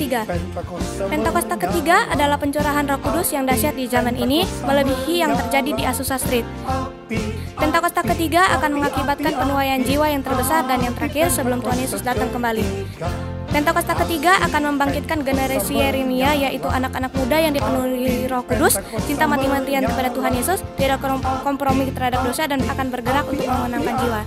ketiga. Pentakosta ketiga adalah pencurahan Roh Kudus yang dahsyat di zaman ini, melebihi yang terjadi di Azusa Street. Pentakosta ketiga akan mengakibatkan penuaian jiwa yang terbesar dan yang terakhir sebelum Tuhan Yesus datang kembali. Pentakosta ketiga akan membangkitkan generasi Yeremia, yaitu anak-anak muda yang dipenuhi Roh Kudus, cinta mati-matian kepada Tuhan Yesus, tidak kompromi terhadap dosa, dan akan bergerak untuk memenangkan jiwa.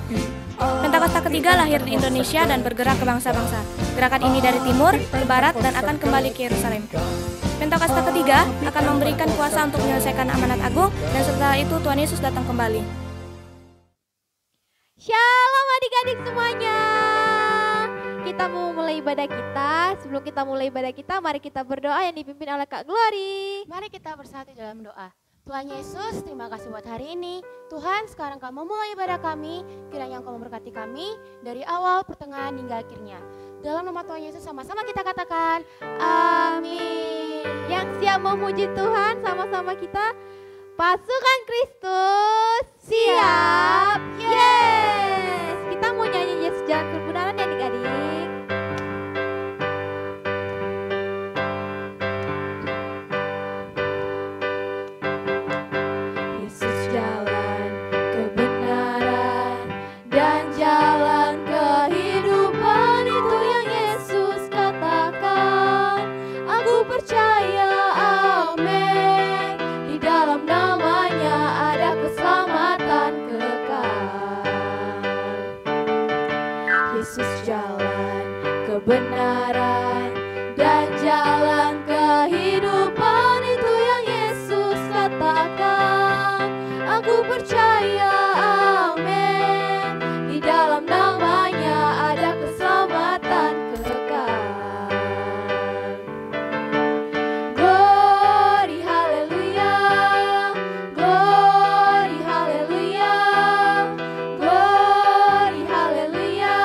Pentakosta ketiga lahir di Indonesia dan bergerak ke bangsa-bangsa. Gerakan ini dari timur ke barat dan akan kembali ke Yerusalem. Pentakosta ketiga akan memberikan kuasa untuk menyelesaikan amanat agung, dan setelah itu Tuhan Yesus datang kembali. Shalom adik-adik semuanya. Kita mau mulai ibadah kita. Sebelum kita mulai ibadah kita, mari kita berdoa yang dipimpin oleh Kak Glory. Mari kita bersatu dalam doa. Tuhan Yesus, terima kasih buat hari ini. Tuhan, sekarang Kau memulai ibadah kami. Kiranya Engkau memberkati kami dari awal, pertengahan, hingga akhirnya. Dalam nama Tuhan Yesus sama-sama kita katakan, amin. Yang siap memuji Tuhan, sama-sama kita. Pasukan Kristus siap. Yes. Kita mau nyanyi Yesus Jalan Kebenaran ya adik-adik. Yesus jalan kebenaran dan jalan kehidupan, itu yang Yesus katakan. Aku percaya, amin. Di dalam namanya ada keselamatan kekal. Yesus jalan kebenaran dan jalan kehidupan, itu yang Yesus katakan. Aku percaya, amin. Di dalam namanya ada keselamatan kekal. Glory haleluya, glory haleluya, glory haleluya,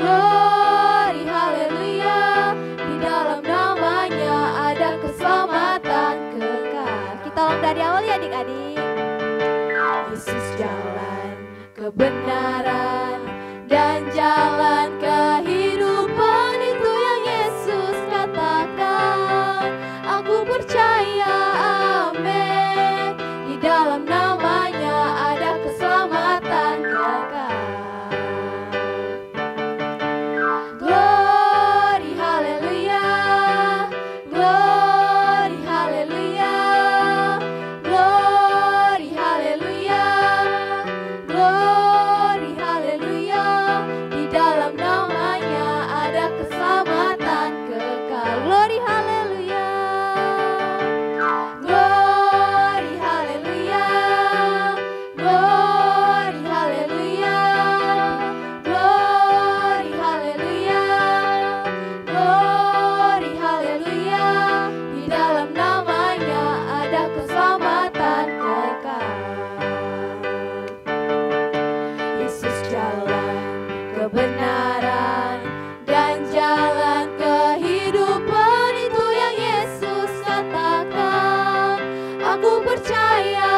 glory haleluya. Di dalam namanya ada keselamatan kekal. Kita ulang dari awal ya adik-adik. Yesus jalan kebenaran dan jalan kehidupan, itu yang Yesus katakan. Aku percaya, amin. Di dalam namanya ada keselamatan kekal. Glory haleluya, glory haleluya, glory haleluya, glory haleluya. Di dalam namanya ada keselamatan kekal. Glory haleluya, glory haleluya, glory haleluya, glory haleluya, glory haleluya. Di dalam namanya ada keselamatan kekal. Yesus jalan kebenaran dan jalan kehidupan, itu yang Yesus katakan. Aku percaya,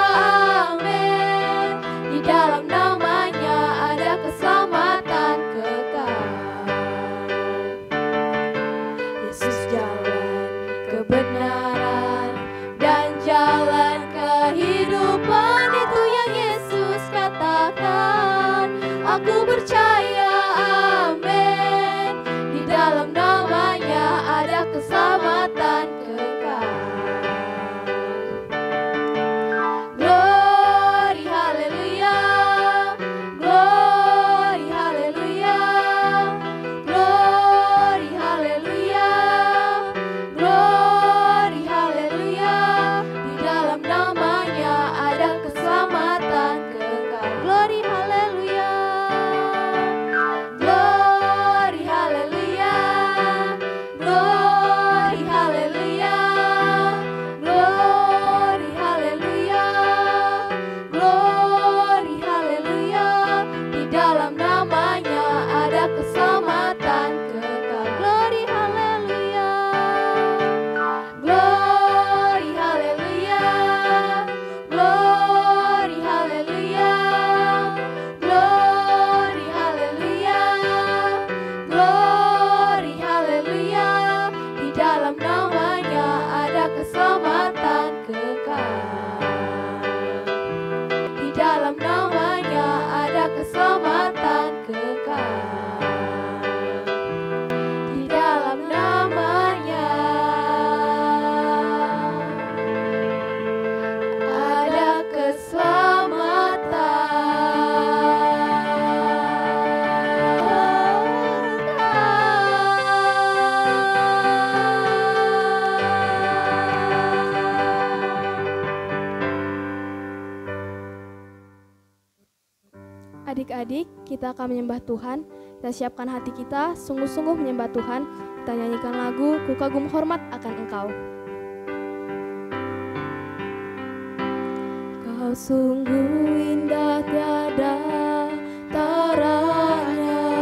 amin. Di dalam namanya ada keselamatan kekal. Yesus jalan kebenaran dan jalan kehidupan, itu yang Yesus katakan. Aku percaya, amin. Di dalam namanya ada keselamatan kekal. Glory haleluya, glory haleluya, glory haleluya, glory adik-adik, kita akan menyembah Tuhan. Kita siapkan hati kita, sungguh-sungguh menyembah Tuhan. Kita nyanyikan lagu Ku Kagum Hormat Akan Engkau. Kau sungguh indah tiada taranya,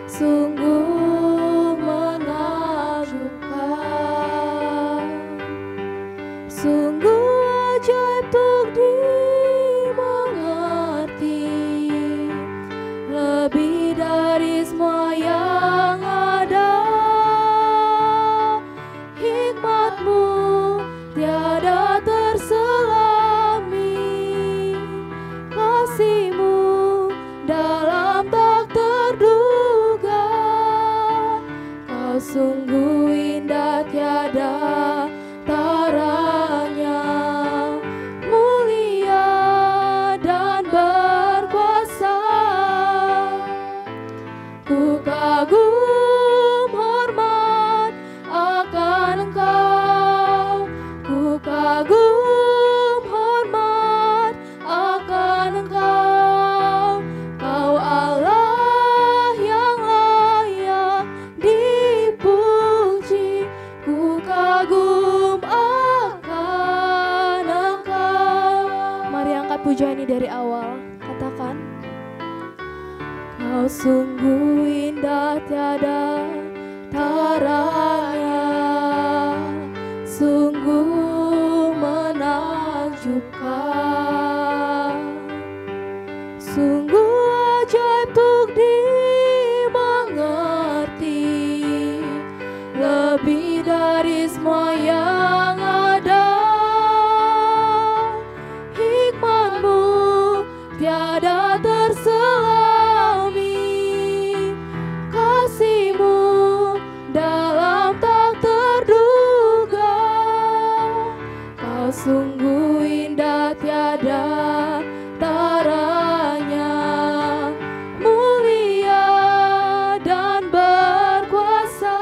sungguh menakjubkan, sungguh ajaib untuk dimengerti, lebih dari semua yang ada. Hikmat-Mu tiada terselami, kasih-Mu dalam tak terduga. Kau sungguh indah tiada taranya, mulia dan berkuasa. Ku kagum hormat akan Engkau, ku kagum hormat akan Engkau. Kau Allah yang layak dipuji, ku kagum akan Engkau. Mari angkat pujian ini dari awal, katakan. Kau sungguh indah tiada taranya, sungguh menakjubkan, sungguh ajaib untuk dimengerti, lebih dari semua yang ada. Hikmat-Mu tiada terselami, kasih-Mu dalam tak terduga. Kau sungguh indah tiada taranya, mulia dan berkuasa.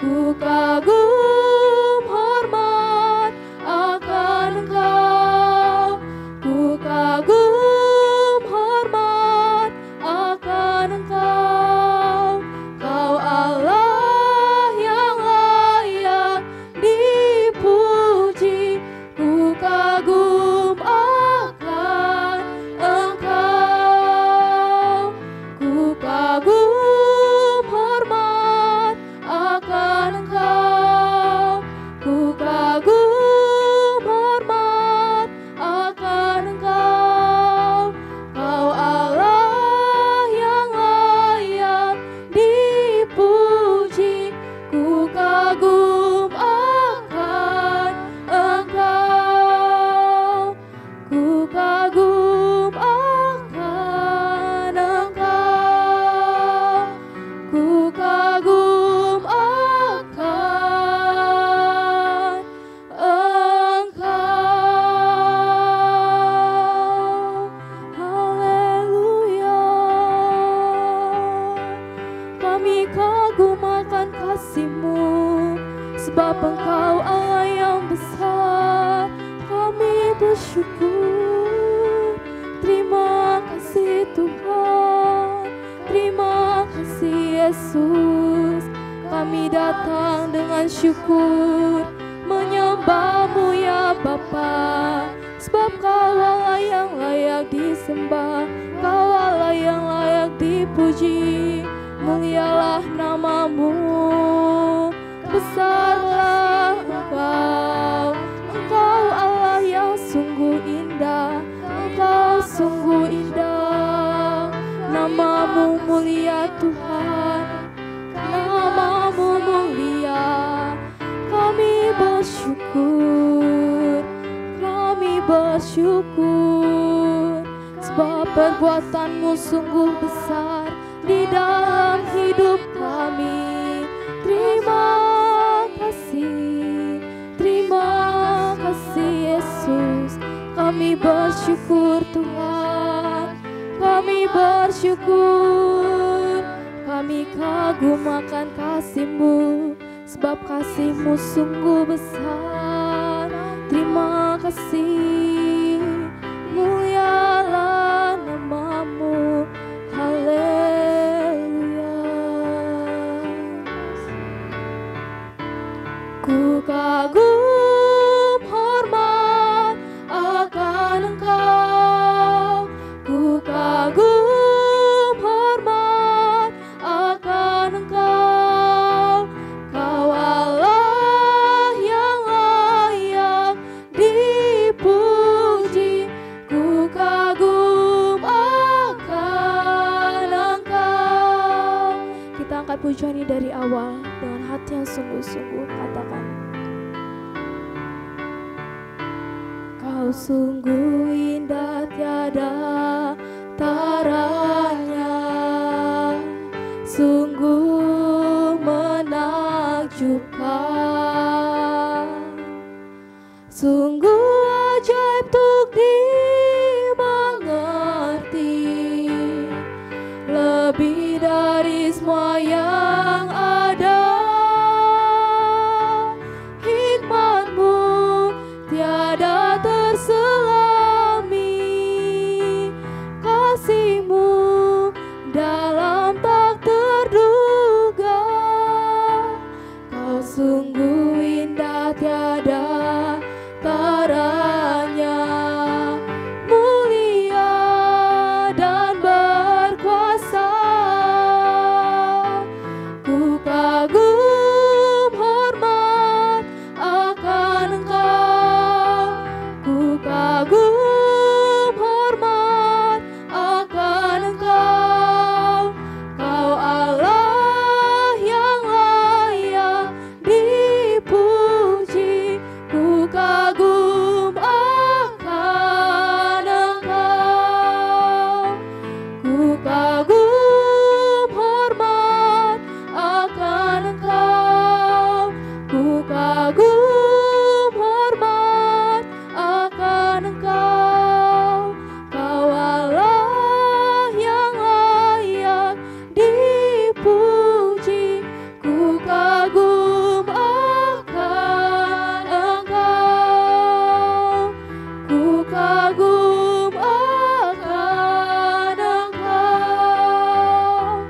Ku kagum hormat akan Engkau, ku kagum hormat akan Engkau. Kau Allah yang layak dipuji, ku kagum akan Engkau, ku kagum hormat akan Engkau, ku kagum hormat akan Engkau. Kau Allah yang layak dipuji, ku kagum akan Engkau, ku kagum akan Engkau, ku kagum akan Engkau. Haleluya. Kami kagum akan kasih-Mu, sebab Engkau Allah yang besar. Kami bersyukur. Terima kasih Tuhan, terima kasih Yesus. Kami datang dengan syukur, menyembah-Mu ya Bapa, sebab Kau Allah yang layak disembah, Kau Allah yang layak dipuji. Mulialah nama-Mu, besarlah Engkau. Engkau Allah yang sungguh indah, Engkau sungguh indah. Nama-Mu mulia Tuhan, nama-Mu mulia. Kami bersyukur, kami bersyukur, sebab perbuatan-Mu sungguh besar di dalam hidup kami. Terima kasih, terima kasih Yesus. Kami bersyukur Tuhan, kami bersyukur. Kami kagum akan kasih-Mu, sebab kasih-Mu sungguh besar. Terima kasih, mulia Ku kagum hormat akan Engkau, ku kagum hormat akan Engkau. Kau Allah yang layak dipuji, ku kagum akan Engkau. Kita angkat pujian ini dari awal dengan hati yang sungguh-sungguh, katakan. Kau sungguh indah tiada taranya, sungguh menakjubkan, sungguh ajaib untuk dimengerti, lebih dari semua yang ada. Hikmat-Mu tiada terselami, kasih-Mu dalam tak terduga. Kau sungguh indah tiada taranya, mulia dan berkuasa. Ku kagum hormat akan Engkau, ku kagum hormat akan Engkau. Kau Allah yang layak dipuji, ku kagum akan Engkau, ku kagum hormat akan Engkau, ku kagum hormat akan Engkau. Kau Allah yang layak dipuji, ku kagum akan Engkau, ku kagum akan Engkau,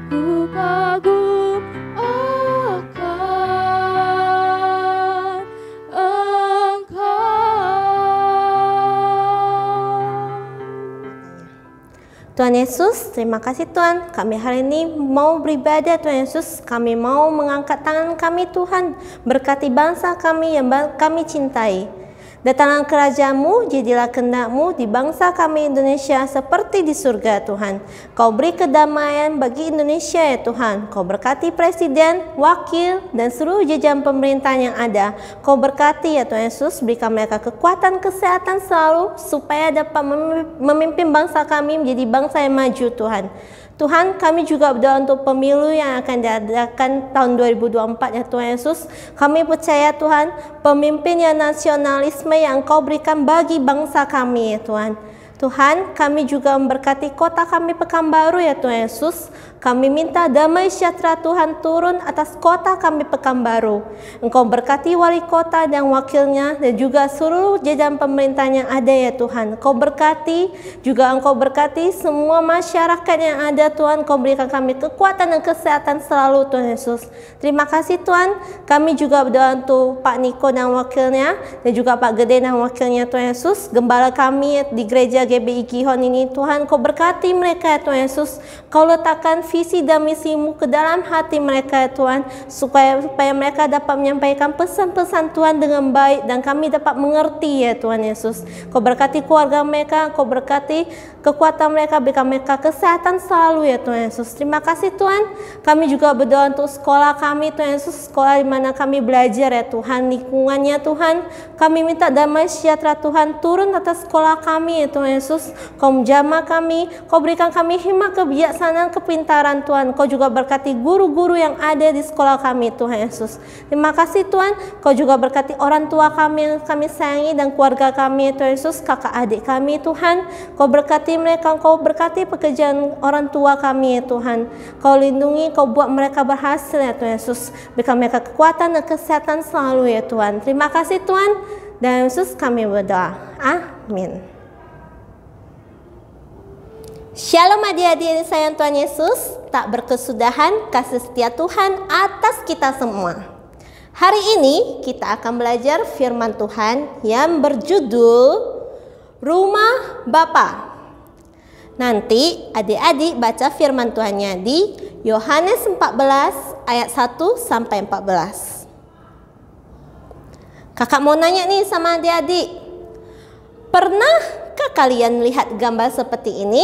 ku kagum akan Engkau. Tuhan Yesus, terima kasih Tuhan. Kami hari ini mau beribadah Tuhan Yesus. Kami mau mengangkat tangan kami Tuhan. Berkati bangsa kami yang kami cintai. Datanglah kerajaan-Mu, jadilah kehendak-Mu di bangsa kami Indonesia seperti di surga Tuhan. Kau beri kedamaian bagi Indonesia ya Tuhan. Kau berkati presiden, wakil, dan seluruh jajaran pemerintahan yang ada. Kau berkati ya Tuhan Yesus, berikan mereka kekuatan kesehatan selalu supaya dapat memimpin bangsa kami menjadi bangsa yang maju Tuhan. Tuhan, kami juga berdoa untuk pemilu yang akan diadakan tahun 2024 ya Tuhan Yesus. Kami percaya Tuhan, pemimpin yang nasionalisme yang Engkau berikan bagi bangsa kami ya Tuhan. Tuhan, kami juga memberkati kota kami Pekanbaru ya Tuhan Yesus. Kami minta damai sejahtera Tuhan turun atas kota kami Pekanbaru. Engkau berkati wali kota dan wakilnya dan juga seluruh jajaran pemerintahan yang ada ya Tuhan. Engkau berkati, juga Engkau berkati semua masyarakat yang ada Tuhan. Engkau berikan kami kekuatan dan kesehatan selalu Tuhan Yesus. Terima kasih Tuhan. Kami juga berdoa untuk Pak Niko dan wakilnya dan juga Pak Gede dan wakilnya Tuhan Yesus. Gembala kami di gereja GBI Gihon ini Tuhan. Engkau berkati mereka ya Tuhan Yesus. Kau letakkan visi dan misi-Mu ke dalam hati mereka ya Tuhan, supaya mereka dapat menyampaikan pesan-pesan Tuhan dengan baik dan kami dapat mengerti ya Tuhan Yesus. Kau berkati keluarga mereka, Kau berkati kekuatan mereka, berikan mereka kesehatan selalu ya Tuhan Yesus. Terima kasih Tuhan. Kami juga berdoa untuk sekolah kami Tuhan Yesus, sekolah di mana kami belajar ya Tuhan, lingkungannya Tuhan. Kami minta damai sejahtera Tuhan turun atas sekolah kami ya Tuhan Yesus. Kau menjamah kami, Kau berikan kami hikmat, kebijaksanaan, kepintaran Tuhan. Kau juga berkati guru-guru yang ada di sekolah kami Tuhan Yesus. Terima kasih Tuhan. Kau juga berkati orang tua kami yang kami sayangi dan keluarga kami Tuhan Yesus, kakak adik kami Tuhan. Kau berkati mereka, Kau berkati pekerjaan orang tua kami Tuhan. Kau lindungi, Kau buat mereka berhasil ya Tuhan Yesus. Berikan mereka kekuatan dan kesehatan selalu ya Tuhan. Terima kasih Tuhan. Dan Yesus kami berdoa. Amin. Shalom adik-adik sayang Tuhan Yesus, tak berkesudahan kasih setia Tuhan atas kita semua. Hari ini kita akan belajar firman Tuhan yang berjudul Rumah Bapa. Nanti adik-adik baca firman Tuhannya di Yohanes 14 ayat 1 sampai 14. Kakak mau nanya nih sama adik-adik. Pernahkah kalian lihat gambar seperti ini?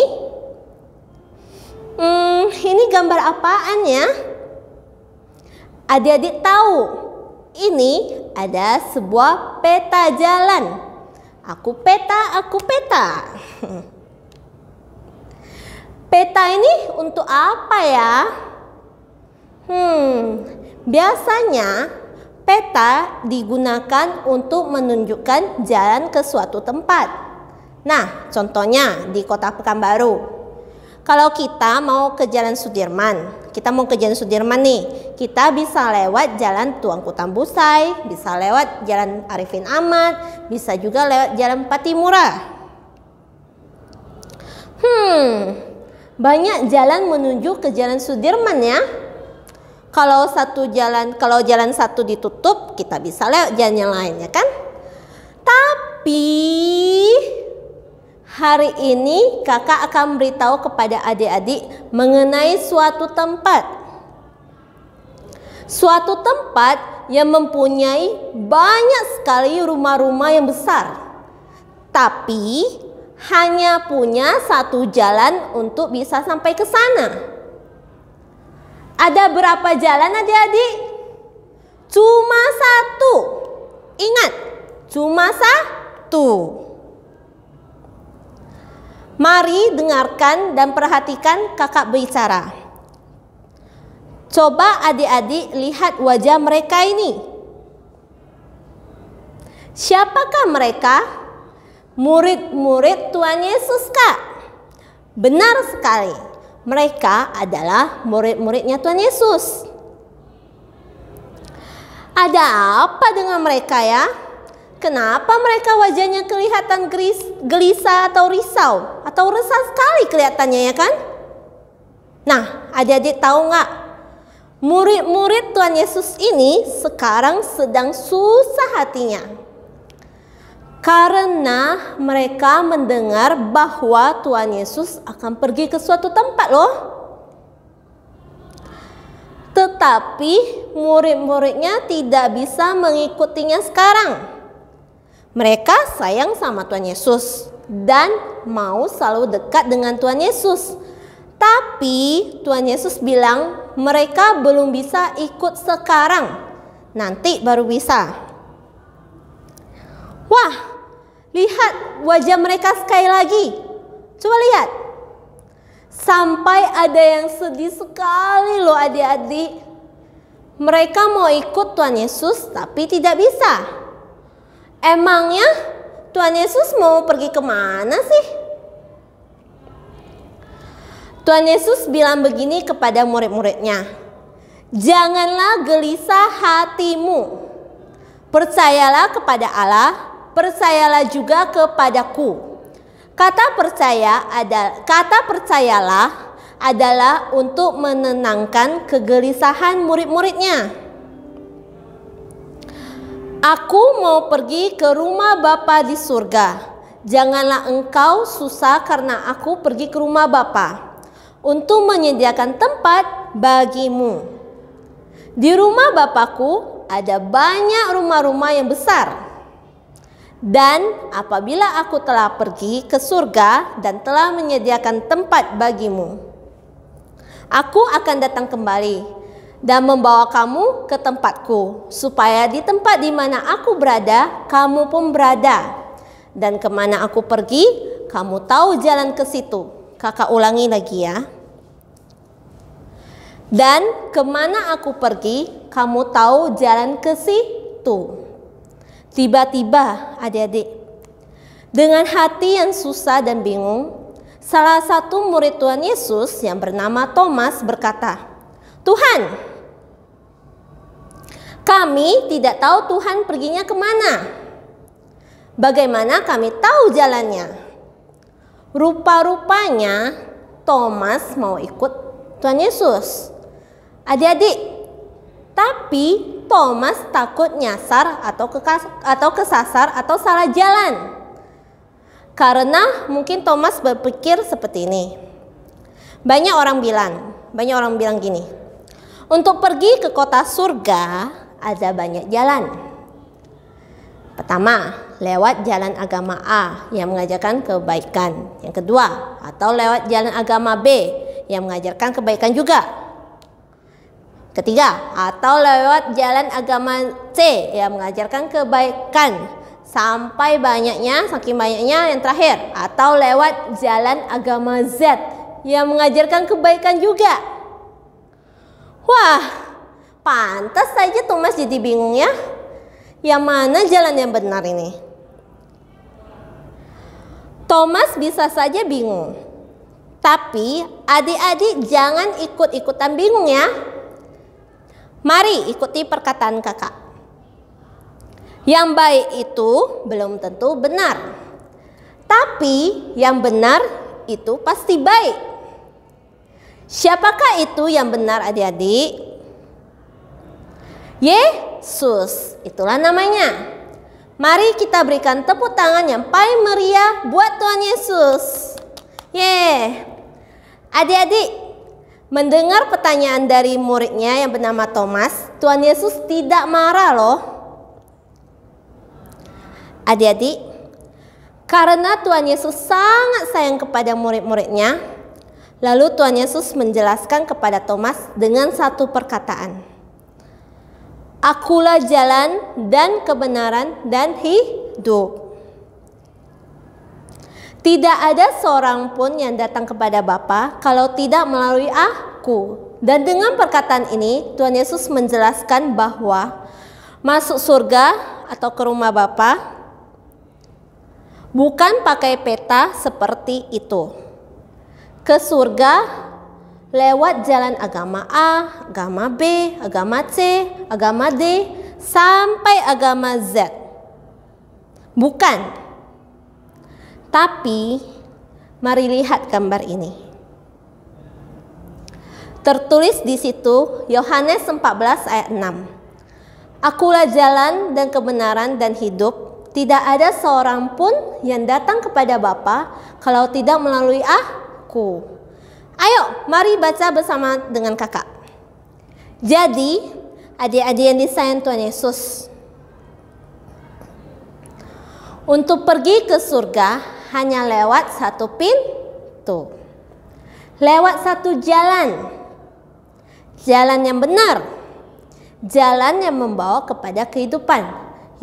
Ini gambar apaan ya? Adik-adik tahu, ini ada sebuah peta jalan. Aku peta. Peta ini untuk apa ya? Biasanya peta digunakan untuk menunjukkan jalan ke suatu tempat. Nah, contohnya di Kota Pekanbaru. Kalau kita mau ke Jalan Sudirman, nih, kita bisa lewat Jalan Tuanku Tambusai, bisa lewat Jalan Arifin Ahmad, bisa juga lewat Jalan Patimura. Banyak jalan menuju ke Jalan Sudirman ya. Kalau jalan satu ditutup, kita bisa lewat jalan yang lain ya kan? Tapi hari ini kakak akan beritahu kepada adik-adik mengenai suatu tempat. Suatu tempat yang mempunyai banyak sekali rumah-rumah yang besar. Tapi hanya punya satu jalan untuk bisa sampai ke sana. Ada berapa jalan adik-adik? Cuma satu. Ingat, cuma satu. Mari dengarkan dan perhatikan kakak bicara. Coba adik-adik lihat wajah mereka ini. Siapakah mereka? Murid-murid Tuhan Yesus, Kak. Benar sekali. Mereka adalah murid-muridnya Tuhan Yesus. Ada apa dengan mereka ya? Kenapa mereka wajahnya kelihatan gelisah atau risau? Atau resah sekali kelihatannya ya kan? Nah, adik-adik tahu nggak? Murid-murid Tuhan Yesus ini sekarang sedang susah hatinya. Karena mereka mendengar bahwa Tuhan Yesus akan pergi ke suatu tempat loh. Tetapi murid-muridnya tidak bisa mengikutinya sekarang. Mereka sayang sama Tuhan Yesus dan mau selalu dekat dengan Tuhan Yesus. Tapi Tuhan Yesus bilang mereka belum bisa ikut sekarang. Nanti baru bisa. Wah, lihat wajah mereka sekali lagi. Coba lihat. Sampai ada yang sedih sekali loh adik-adik. Mereka mau ikut Tuhan Yesus tapi tidak bisa. Emangnya Tuhan Yesus mau pergi kemana sih? Tuhan Yesus bilang begini kepada murid-muridnya. Janganlah gelisah hatimu. Percayalah kepada Allah, percayalah juga kepadaku. Kata percayalah adalah untuk menenangkan kegelisahan murid-muridnya. Aku mau pergi ke rumah Bapa di surga. Janganlah engkau susah karena aku pergi ke rumah Bapa untuk menyediakan tempat bagimu. Di rumah Bapakku ada banyak rumah-rumah yang besar. Dan apabila aku telah pergi ke surga dan telah menyediakan tempat bagimu, aku akan datang kembali dan membawa kamu ke tempatku, supaya di tempat di mana aku berada, kamu pun berada. Dan kemana aku pergi, kamu tahu jalan ke situ. Kakak ulangi lagi ya. Dan kemana aku pergi, kamu tahu jalan ke situ. Tiba-tiba adik-adik, dengan hati yang susah dan bingung, salah satu murid Tuhan Yesus yang bernama Thomas berkata, Tuhan, kami tidak tahu Tuhan perginya kemana. Bagaimana kami tahu jalannya? Rupa-rupanya Thomas mau ikut Tuhan Yesus. Adik-adik, Tapi Thomas takut nyasar atau kesasar atau salah jalan. Karena mungkin Thomas berpikir seperti ini. Banyak orang bilang gini, untuk pergi ke kota surga ada banyak jalan. Pertama, lewat jalan agama A yang mengajarkan kebaikan. Yang kedua, atau lewat jalan agama B yang mengajarkan kebaikan juga. Ketiga, atau lewat jalan agama C yang mengajarkan kebaikan. Saking banyaknya yang terakhir, atau lewat jalan agama Z yang mengajarkan kebaikan juga. Wah, pantas saja Thomas jadi bingung ya. Yang mana jalan yang benar ini? Thomas bisa saja bingung. Tapi adik-adik jangan ikut-ikutan bingung ya. Mari ikuti perkataan kakak. Yang baik itu belum tentu benar. Tapi yang benar itu pasti baik. Siapakah itu yang benar adik-adik? Yesus, itulah namanya. Mari kita berikan tepuk tangan yang paling meriah buat Tuhan Yesus. Adik-adik, mendengar pertanyaan dari muridnya yang bernama Thomas, Tuhan Yesus tidak marah loh. Adik-adik, karena Tuhan Yesus sangat sayang kepada murid-muridnya, lalu Tuhan Yesus menjelaskan kepada Thomas dengan satu perkataan. Akulah jalan dan kebenaran dan hidup. Tidak ada seorang pun yang datang kepada Bapa kalau tidak melalui aku. Dan dengan perkataan ini Tuhan Yesus menjelaskan bahwa masuk surga atau ke rumah Bapa bukan pakai peta seperti itu. Ke surga lewat jalan agama A, agama B, agama C, agama D, sampai agama Z. Bukan. Tapi, mari lihat gambar ini. Tertulis di situ Yohanes 14 ayat 6. Akulah jalan dan kebenaran dan hidup. Tidak ada seorang pun yang datang kepada Bapa kalau tidak melalui aku. Ayo, mari baca bersama dengan kakak. Jadi, adik-adik yang disayang Tuhan Yesus, untuk pergi ke surga hanya lewat satu pintu. Lewat satu jalan. Jalan yang benar. Jalan yang membawa kepada kehidupan,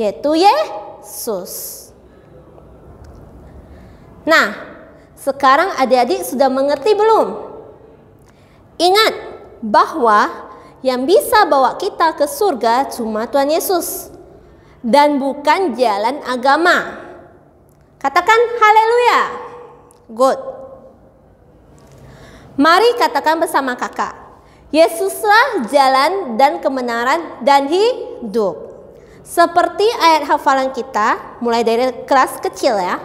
yaitu Yesus. Nah, sekarang adik-adik sudah mengerti belum? Ingat bahwa yang bisa bawa kita ke surga cuma Tuhan Yesus dan bukan jalan agama. Katakan haleluya. Good. Mari katakan bersama kakak. Yesuslah jalan dan kebenaran dan hidup. Seperti ayat hafalan kita mulai dari kelas kecil ya.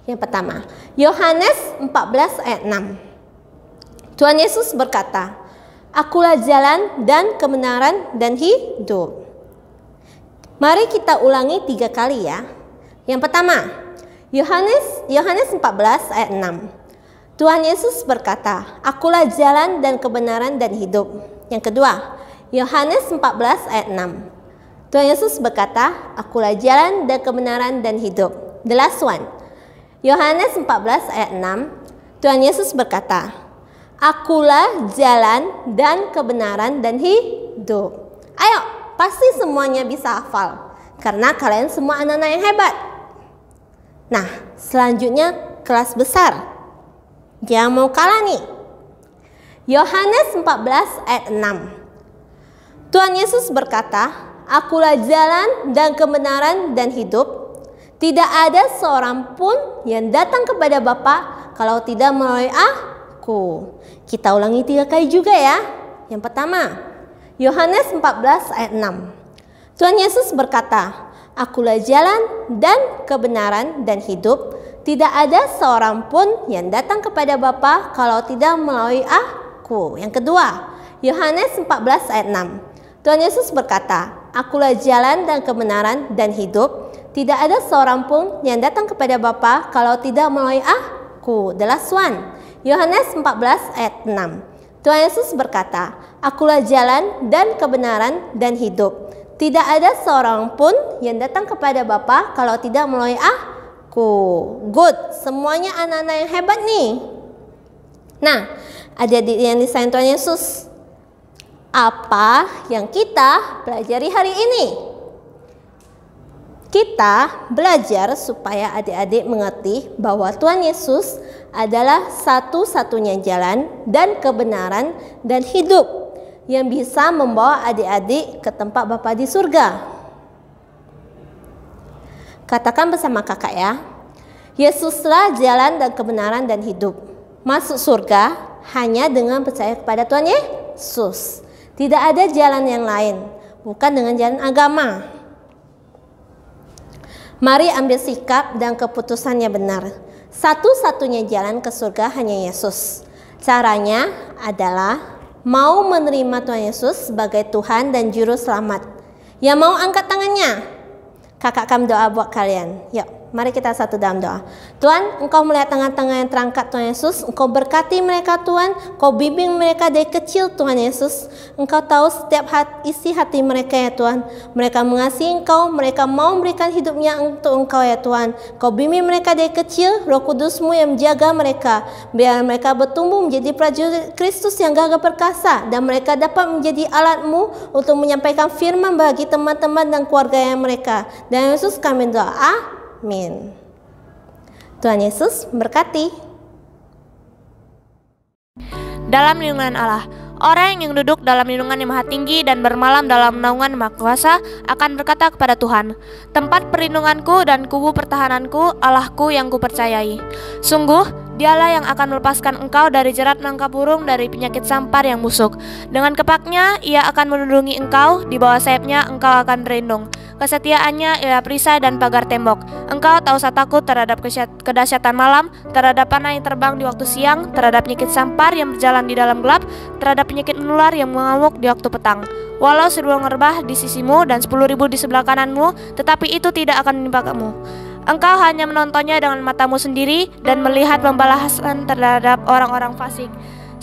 Yang pertama, Yohanes 14 ayat 6. Tuhan Yesus berkata, akulah jalan dan kebenaran dan hidup. Mari kita ulangi 3 kali ya. Yang pertama, Yohanes 14 ayat 6. Tuhan Yesus berkata, akulah jalan dan kebenaran dan hidup. Yang kedua, Yohanes 14 ayat 6. Tuhan Yesus berkata, akulah jalan dan kebenaran dan hidup. The last one. Yohanes 14 ayat 6, Tuhan Yesus berkata, akulah jalan dan kebenaran dan hidup. Ayo, pasti semuanya bisa hafal, karena kalian semua anak-anak yang hebat. Nah, selanjutnya kelas besar. Jangan mau kalah nih. Yohanes 14 ayat 6. Tuhan Yesus berkata, akulah jalan dan kebenaran dan hidup. Tidak ada seorang pun yang datang kepada Bapa kalau tidak melalui aku. Kita ulangi 3 kali juga ya. Yang pertama, Yohanes 14 ayat 6. Tuhan Yesus berkata, akulah jalan dan kebenaran dan hidup. Tidak ada seorang pun yang datang kepada Bapa kalau tidak melalui aku. Yang kedua, Yohanes 14 ayat 6. Tuhan Yesus berkata, "Akulah jalan dan kebenaran dan hidup. Tidak ada seorang pun yang datang kepada Bapa kalau tidak melalui Aku." The last one. Yohanes 14 ayat 6. Tuhan Yesus berkata, "Akulah jalan dan kebenaran dan hidup. Tidak ada seorang pun yang datang kepada Bapa kalau tidak melalui Aku." Good, semuanya anak-anak yang hebat nih. Nah, adik-adik yang disayang Tuhan Yesus, apa yang kita pelajari hari ini? Kita belajar supaya adik-adik mengerti bahwa Tuhan Yesus adalah satu-satunya jalan dan kebenaran dan hidup yang bisa membawa adik-adik ke tempat Bapa di surga. Katakan bersama kakak ya. Yesuslah jalan dan kebenaran dan hidup. Masuk surga hanya dengan percaya kepada Tuhan Yesus. Tidak ada jalan yang lain, bukan dengan jalan agama. Mari ambil sikap dan keputusan yang benar. Satu-satunya jalan ke surga hanya Yesus. Caranya adalah mau menerima Tuhan Yesus sebagai Tuhan dan Juru Selamat. Yang mau angkat tangannya. Kakak akan doa buat kalian. Yuk, mari kita satu dalam doa. Tuhan, Engkau melihat tangan-tangan yang terangkat Tuhan Yesus. Engkau berkati mereka Tuhan. Engkau bimbing mereka dari kecil Tuhan Yesus. Engkau tahu setiap isi hati mereka ya Tuhan. Mereka mengasihi Engkau. Mereka mau memberikan hidupnya untuk Engkau ya Tuhan. Engkau bimbing mereka dari kecil. Roh Kudus-Mu yang menjaga mereka. Biar mereka bertumbuh menjadi prajurit Kristus yang gagah perkasa. Dan mereka dapat menjadi alat-Mu untuk menyampaikan firman bagi teman-teman dan keluarga yang mereka. Dan Yesus kami doa. Amin. Tuhan Yesus berkati. Dalam lindungan Allah, orang yang duduk dalam lindungan yang maha tinggi dan bermalam dalam naungan maha kuasa akan berkata kepada Tuhan, "Tempat perlindunganku dan kubu pertahananku, Allahku yang kupercayai. Sungguh, Dialah yang akan melepaskan engkau dari jerat menangkap burung, dari penyakit sampar yang busuk. Dengan kepaknya ia akan melindungi engkau, di bawah sayapnya engkau akan berlindung. Kesetiaannya ialah perisai dan pagar tembok. Engkau tak usah takut terhadap kedahsyatan malam, terhadap panah yang terbang di waktu siang, terhadap penyakit sampar yang berjalan di dalam gelap, terhadap penyakit menular yang mengamuk di waktu petang. Walau 1000 ngerbah di sisimu dan 10.000 di sebelah kananmu, tetapi itu tidak akan menimpa kamu. Engkau hanya menontonnya dengan matamu sendiri dan melihat pembalasan terhadap orang-orang fasik.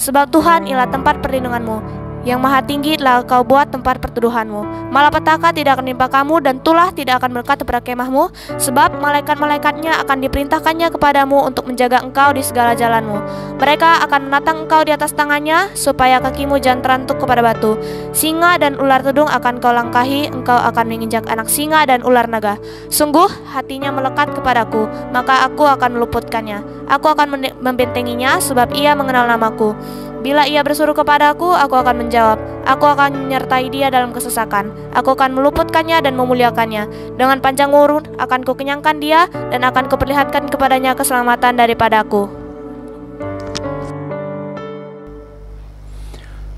Sebab Tuhan ialah tempat perlindunganmu. Yang maha tinggi telah kau buat tempat perteduhanmu. Malapetaka tidak akan menimpa kamu dan tulah tidak akan melekat kepada kemahmu. Sebab malaikat-malaikatnya akan diperintahkannya kepadamu untuk menjaga engkau di segala jalanmu. Mereka akan menatang engkau di atas tangannya, supaya kakimu jangan terantuk kepada batu. Singa dan ular tudung akan kau langkahi, engkau akan menginjak anak singa dan ular naga. Sungguh hatinya melekat kepadaku, maka aku akan meluputkannya. Aku akan membentenginya, sebab ia mengenal namaku. Bila ia berseru kepadaku, aku akan menjawab. Aku akan menyertai dia dalam kesesakan. Aku akan meluputkannya dan memuliakannya. Dengan panjang umur akan kukenyangkan dia, dan akan kuperlihatkan kepadanya keselamatan daripadaku.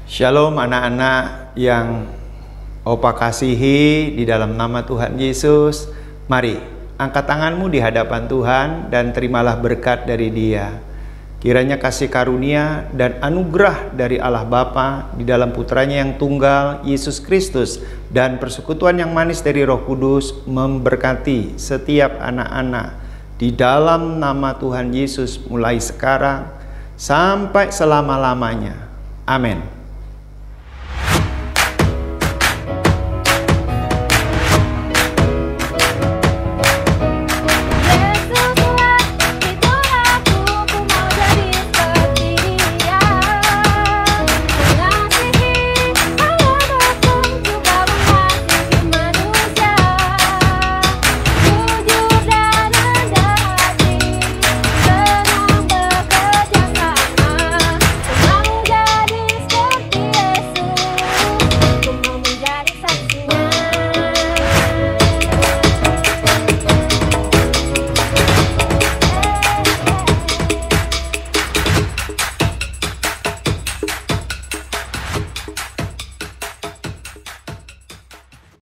Shalom anak-anak yang Opa kasihi di dalam nama Tuhan Yesus. Mari, angkat tanganmu di hadapan Tuhan dan terimalah berkat dari Dia. Kiranya kasih karunia dan anugerah dari Allah Bapa di dalam putranya yang tunggal, Yesus Kristus, dan persekutuan yang manis dari Roh Kudus memberkati setiap anak-anak di dalam nama Tuhan Yesus mulai sekarang sampai selama-lamanya. Amin.